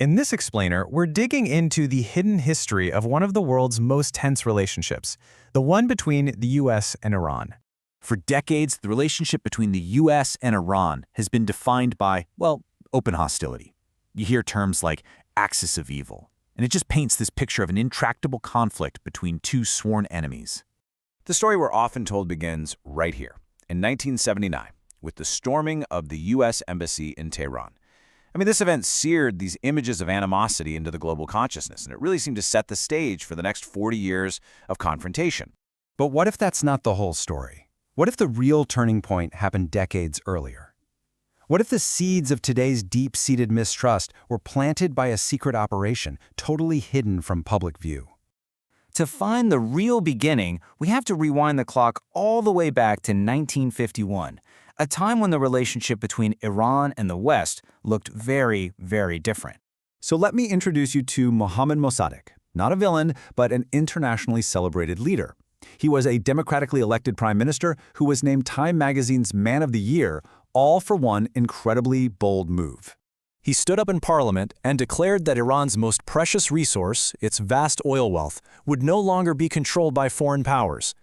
In this explainer, we're digging into the hidden history of one of the world's most tense relationships, the one between the US and Iran. For decades, the relationship between the US and Iran has been defined by, well, open hostility. You hear terms like axis of evil, and it just paints this picture of an intractable conflict between two sworn enemies. The story we're often told begins right here, in 1979, with the storming of the US Embassy in Tehran. This event seared these images of animosity into the global consciousness, and it really seemed to set the stage for the next 40 years of confrontation. But what if that's not the whole story? What if the real turning point happened decades earlier? What if the seeds of today's deep-seated mistrust were planted by a secret operation, totally hidden from public view? To find the real beginning, we have to rewind the clock all the way back to 1951, a time when the relationship between Iran and the West looked very, very different. So let me introduce you to Mohammad Mossadegh, not a villain, but an internationally celebrated leader. He was a democratically elected prime minister who was named Time magazine's Man of the Year, all for one incredibly bold move. He stood up in parliament and declared that Iran's most precious resource, its vast oil wealth, would no longer be controlled by foreign powers.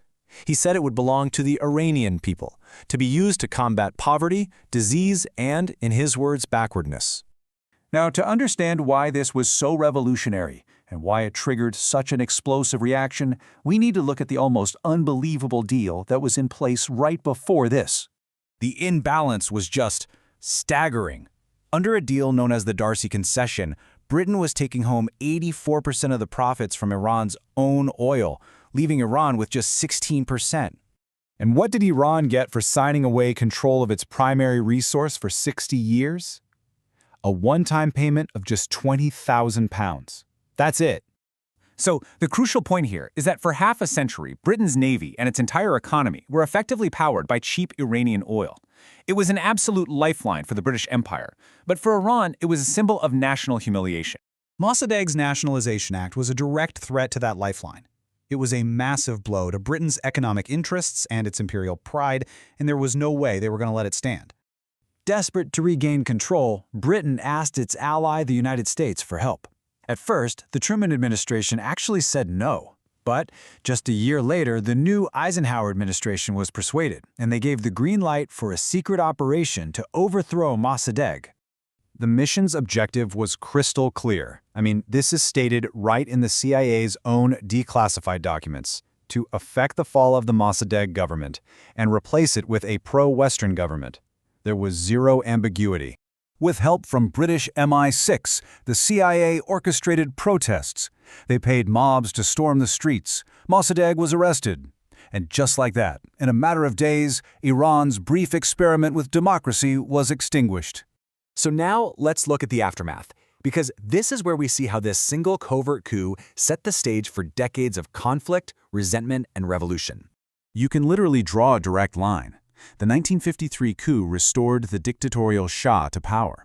He said it would belong to the Iranian people, to be used to combat poverty, disease, and, in his words, backwardness. Now, to understand why this was so revolutionary and why it triggered such an explosive reaction, we need to look at the almost unbelievable deal that was in place right before this. The imbalance was just staggering. Under a deal known as the Darcy Concession, Britain was taking home 84% of the profits from Iran's own oil, leaving Iran with just 16%. And what did Iran get for signing away control of its primary resource for 60 years? A one-time payment of just £20,000. That's it. So the crucial point here is that for half a century, Britain's navy and its entire economy were effectively powered by cheap Iranian oil. It was an absolute lifeline for the British Empire, but for Iran, it was a symbol of national humiliation. Mossadegh's Nationalization Act was a direct threat to that lifeline. It was a massive blow to Britain's economic interests and its imperial pride, and there was no way they were going to let it stand. Desperate to regain control, Britain asked its ally, the United States, for help. At first, the Truman administration actually said no. But just a year later, the new Eisenhower administration was persuaded, and they gave the green light for a secret operation to overthrow Mossadegh. The mission's objective was crystal clear. This is stated right in the CIA's own declassified documents: to effect the fall of the Mossadegh government and replace it with a pro-Western government. There was zero ambiguity. With help from British MI6, the CIA orchestrated protests. They paid mobs to storm the streets. Mossadegh was arrested. And just like that, in a matter of days, Iran's brief experiment with democracy was extinguished. So now let's look at the aftermath, because this is where we see how this single covert coup set the stage for decades of conflict, resentment, and revolution. You can literally draw a direct line. The 1953 coup restored the dictatorial Shah to power.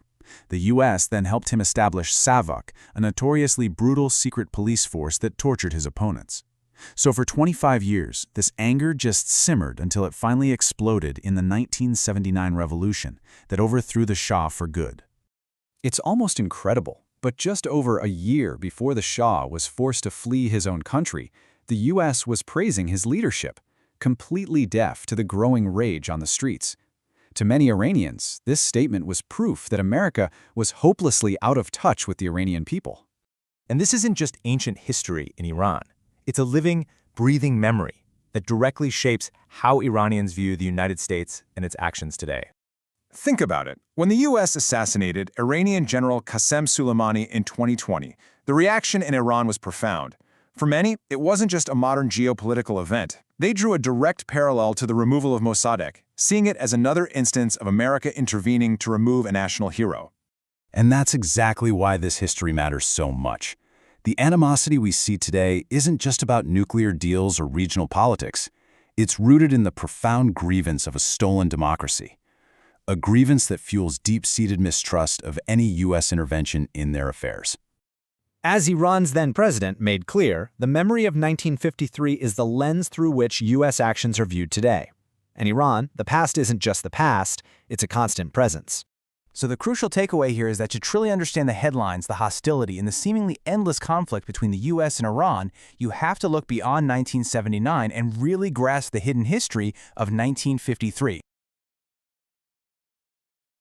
The U.S. then helped him establish SAVAK, a notoriously brutal secret police force that tortured his opponents. So for 25 years, this anger just simmered until it finally exploded in the 1979 revolution that overthrew the Shah for good. It's almost incredible, but just over a year before the Shah was forced to flee his own country, the U.S. was praising his leadership, completely deaf to the growing rage on the streets. To many Iranians, this statement was proof that America was hopelessly out of touch with the Iranian people. And this isn't just ancient history in Iran. It's a living, breathing memory that directly shapes how Iranians view the United States and its actions today. Think about it. When the U.S. assassinated Iranian General Qasem Soleimani in 2020, the reaction in Iran was profound. For many, it wasn't just a modern geopolitical event. They drew a direct parallel to the removal of Mossadegh, seeing it as another instance of America intervening to remove a national hero. And that's exactly why this history matters so much. The animosity we see today isn't just about nuclear deals or regional politics. It's rooted in the profound grievance of a stolen democracy, a grievance that fuels deep-seated mistrust of any U.S. intervention in their affairs. As Iran's then president made clear, the memory of 1953 is the lens through which U.S. actions are viewed today. In Iran, the past isn't just the past, it's a constant presence. So the crucial takeaway here is that to truly understand the headlines, the hostility, and the seemingly endless conflict between the US and Iran, you have to look beyond 1979 and really grasp the hidden history of 1953.